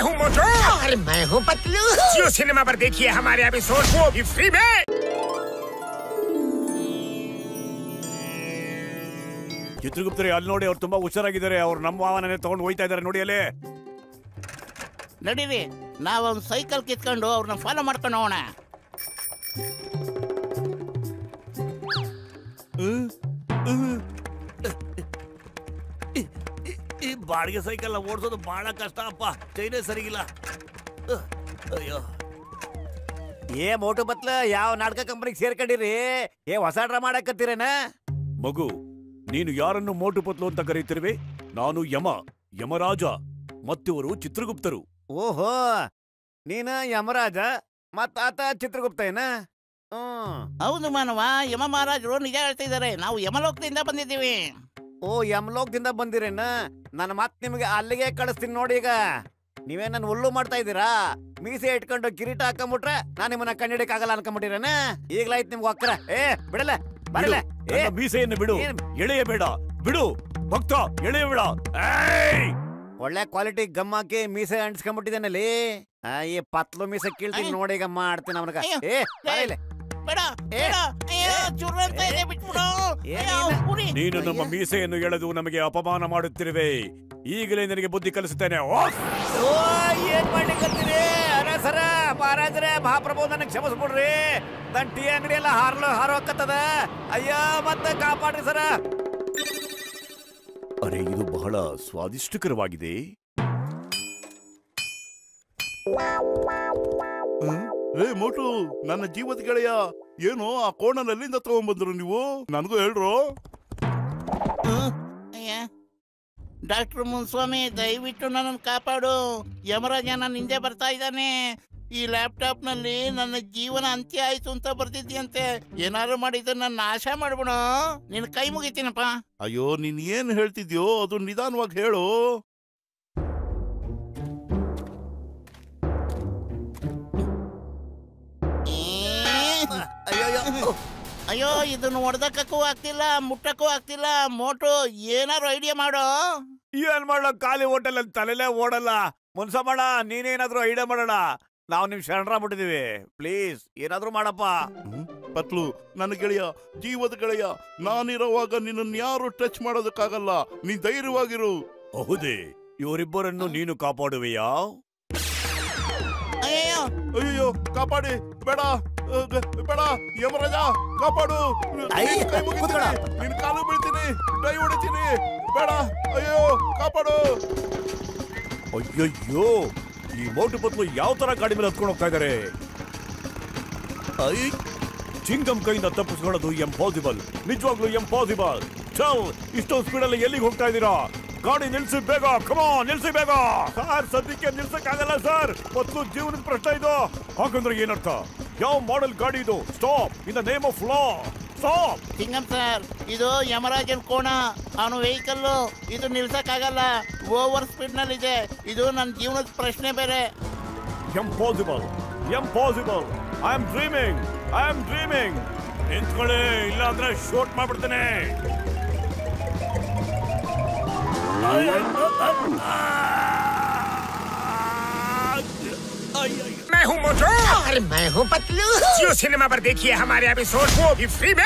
हूँ मोटू और मैं हूँ पतलू। जियो सिनेमा पर देखिए हमारे एपिसोड, वो भी फ्री में। ಚಿತ್ರಗುಪ್ತರೇ ಅಲ್ಲಿ ನೋಡಿ, ಅವ್ರು ತುಂಬಾ ಹುಷಾರಾಗಿದ್ದಾರೆ. ಅವ್ರು ನಮ್ಮ ವಾಹನನೇ ತಗೊಂಡು ಹೋಯ್ತಾ ಇದಾರೆ ನೋಡಿ ಅಲ್ಲಿ. ನಡೀರಿ, ನಾವೊಂದು ಸೈಕಲ್ ಕಿತ್ಕೊಂಡು ಅವ್ರನ್ನ ಫಾಲೋ ಮಾಡ್ಕೊಂಡು ಹೋಗೋಣ. ಈ ಬಾಡಿಗೆ ಸೈಕಲ್ ಓಡಿಸೋದು ಬಹಳ ಕಷ್ಟ ಅಪ್ಪ, ಚೈನೇ ಸರಿಗಿಲ್ಲ. ಅಯ್ಯೋ, ಏ ಮೋಟು ಬತ್ಲ, ಯಾವ ನಾಟಕ ಕಂಪನಿಗೆ ಸೇರ್ಕೊಂಡಿರಿ? ಏ ಹೊಸ ಡ್ರಾಮಾ ಮಾಡಕತ್ತೀರೇನ? ಮಗು, ನೀನು ಯಾರನ್ನು ಮೋಟು ಪತ್ಲು ಅಂತ ಕರೀತಿರುವೆ? ನಾನು ಯಮರಾಜ, ಮತ್ತಿವರು ಚಿತ್ರಗುಪ್ತರು. ಓಹೋ, ನೀನ ಯಮರಾಜ, ಮತ್ತಾತ ಚಿತ್ರಗುಪ್ತ ಏನ? ಹೌದು ಮಾನವ, ಯಮ ಮಹಾರಾಜರು ನಿಜ ಹೇಳ್ತಾ ಇದಾರೆ. ನಾವು ಯಮಲೋಕದಿಂದ ಬಂದಿದ್ದೀವಿ. ಓ, ಯಮಲೋಕದಿಂದ ಬಂದಿರೇನ? ನನ್ನ ಮತ್ ನಿಮ್ಗೆ ಅಲ್ಲಿಗೆ ಕಳಿಸ್ತೀನಿ ನೋಡಿ. ಈಗ ನೀವೇ ನನ್ ಒಳ್ಳು ಮಾಡ್ತಾ ಇದ್ದೀರಾ? ಮೀಸೆ ಇಟ್ಕೊಂಡು ಕಿರೀಟ ಹಾಕೊಂಬಿಟ್ರೆ ನಾನ್ ನಿಮ್ಮನ್ನ ಕಣ್ಣಿಡಕ್ ಆಗಲ್ಲ ಅನ್ಕೊಂಬಿಟ್ಟಿರೇನ? ಈಗ್ಲಾಯ್ತು ನಿಮ್ಗೆ ಒಕ್ಕರ. ಏ ಬಿಡಲ್ಲ, ಬರಲ್ಲ. ಮೀಸೆಯನ್ನು ಬಿಡು, ಎಳೆಯಬೇಡ. ಬಿಡು ಭಕ್ತ, ಎಳೆಯಬೇಡ. ಒಳ್ಳೆ ಕ್ವಾಲಿಟಿ ಗಮ್ ಹಾಕಿ ಮೀಸೆ ಅಂಟಿಸ್ಕೊಂಡ್ಬಿಟ್ಟಿದ್ದೇನಲ್ಲಿ. ಈ ಪತ್ಲು ಮೀಸೆ ಕೀಳ್ತೀನಿ ನೋಡಿ. ಈಗ ಮಾಡ್ತೀನಿ ಅವನಿಗ. ಏ ಬರಲ್ಲ, ನೀನು ನಮ್ಮ ಮೀಸೆಯನ್ನು ಎಳೆದು ನಮಗೆ ಅಪಮಾನ ಮಾಡುತ್ತಿರುವೆ. ಈಗಲೇ ನಿನಗೆ ಬುದ್ಧಿ ಕಲಿಸುತ್ತೇನೆ. ಏನ್ ಮಾಡ್ಲಿಕ್ಕಂತೀರಿ? ಅರೆ ಸರ, ಮಹಾರಾಜರೇ, ಮಹಾಪ್ರಭು, ನನಗೆ ಕ್ಷಮಿಸ್ಬಿಡ್ರಿ. ನನ್ ಟೀ ಅಂಗಡಿ ಎಲ್ಲ ಹಾರೋಕತ್ತದ. ಅಯ್ಯೋ, ಮತ್ತೆ ಕಾಪಾಡ್ರಿ ಸರ. ಅರೆ, ಇದು ಬಹಳ ಸ್ವಾದಿಷ್ಟಕರವಾಗಿದೆ. ರೇ ಮೋಟು, ನನ್ನ ಜೀವದ ಗೆಳೆಯ, ಏನು ಆ ಕೋಣನಲ್ಲಿಂದ ತಗೊಂಡ್ಬಂದ್ರು ನೀವು? ನನಗೂ ಹೇಳ್ರು. ಡಾಕ್ಟರ್ ಮುನ್ಸ್ವಾಮಿ, ದಯವಿಟ್ಟು ನನ್ನನ್ನು ಕಾಪಾಡು. ಯಮರಾಜ ನನ್ನ ಹಿಂದೆ ಬರ್ತಾ ಇದ್ದಾನೆ. ಈ ಲ್ಯಾಪ್ಟಾಪ್ ನಲ್ಲಿ ನನ್ನ ಜೀವನ ಅಂತ್ಯ ಆಯ್ತು ಅಂತ ಬರ್ತಿದ್ಯಂತೆ. ಏನಾದ್ರು ಮಾಡಿದ್ರೆ ನನ್ನ ನಾಶ ಮಾಡ್ಬಿಡು. ನಿನ್ ಕೈ ಮುಗಿತೀನಪ್ಪ. ಅಯ್ಯೋ, ನೀನ್ ಏನ್ ಹೇಳ್ತಿದ್ಯೋ ಅದು ನಿಧಾನವಾಗಿ ಹೇಳು. ಅಯ್ಯೋ, ಇದನ್ನು ಹೊಡೆದಕ್ಕೂ ಆಗ್ತಿಲ್ಲ, ಮುಟ್ಟಕ್ಕೂ ಆಗ್ತಿಲ್ಲ. ಮೋಟು, ಏನಾರು ಐಡಿಯಾ ಮಾಡೋ. ಏನ್ ಮಾಡ್ಲಕ್? ಖಾಲಿ ಹೋಟೆಲ್ ಅಲ್ಲಿ ತಲೆಲೇ ಓಡಲ್ಲ. ಮುನ್ಸಮ್ಮಣ್ಣ, ನೀನೇನಾದ್ರೂ ಐಡಿಯಾ ಮಾಡೋಣ. ನಾವು ನಿಮ್ ಶರಣರಾಗ್ಬಿಟ್ಟಿದೀವಿ. ಪ್ಲೀಸ್ ಏನಾದ್ರೂ ಮಾಡಪ್ಪ. ಪತ್ಲು, ನನ್ನ ಗೆಳೆಯ, ಜೀವದ ಗೆಳೆಯ, ನಾನಿರುವಾಗ ನಿನ್ನನ್ನು ಯಾರು ಟಚ್ ಮಾಡೋದಕ್ಕಾಗಲ್ಲ. ನೀ ಧೈರ್ಯವಾಗಿರು. ಹೌದೇ? ಇವರಿಬ್ಬರನ್ನು ನೀನು ಕಾಪಾಡುವೆಯಾ? ಅಯ್ಯೋ, ಕಾಪಾಡಿ. ಬೇಡ ಬೇಡ, ಯಮರಾಜ ಕಾಪಾಡು. ನಿನ್ ಕಾಲು ಬೀಳ್ತೀನಿ, ಕೈ ಹೊಡಿತೀನಿ. ಬೇಡ, ಅಯ್ಯೋ ಕಾಪಾಡು. ಅಯ್ಯಯ್ಯೋ, ಈ ಮೋಟು ಪತ್ಲು ಯಾವ ತರ ಗಾಡಿ ಮೇಲೆ ಹತ್ಕೊಂಡು ಹೋಗ್ತಾ ಇದಾರೆ? ಚಿಂಗಂ ಕೈಯಿಂದ ತಪ್ಪಿಸ್ಕೊಳ್ಳೋದು ಎಂಪಾಸಿಬಲ್, ನಿಜವಾಗ್ಲೂ ಎಂಪಾಸಿಬಲ್. ಚಲ್, ಇಷ್ಟೊಂದು ಸ್ಪೀಡಲ್ಲಿ ಎಲ್ಲಿಗೆ ಹೋಗ್ತಾ ಇದ್ದೀರಾ? ಗಾಡಿ ನಿಲ್ಸಿ ಬೇಗ, ಕಮಾನ್ ನಿಲ್ಸಿ ಬೇಗ. ಸರ್, ಸದ್ಯಕ್ಕೆ ನಿಲ್ಸಕ್ಕಾಗಲ್ಲ ಸರ್, ಪತ್ಲು ಜೀವನದ ಪ್ರಶ್ನೆ ಇದು. ಹಾಗಂದ್ರೆ ಏನರ್ಥ? ಯಾವ ಮಾಡೆಲ್ ಗಾಡಿ ಇದು? Stop in the name of law, stop. Singam sir, ಇದು ಯಮರಾಜನ್ ಕೋಣ, ಅವನು ವೆಹಿಕಲ್. ಇದು ನಿಲ್ಸಕ್ಕಾಗಲ್ಲ, ಓವರ್ ಸ್ಪೀಡ್ ನಲ್ಲಿ ಇದೆ. ಇದು ನನ್ನ ಜೀವನದ ಪ್ರಶ್ನೆ ಬೇರೆ. Impossible, impossible. I am dreaming. ನಿಂತ್ಕೊಳ್ಳಿ, ಇಲ್ಲ ಅಂದ್ರೆ ಶೂಟ್ ಮಾಡ್ಬಿಡ್ತೇನೆ. मैं हूँ मोटू और मैं हूँ पतलू। जियो सिनेमा पर देखिए हमारे एपिसोड, वो भी फ्री में।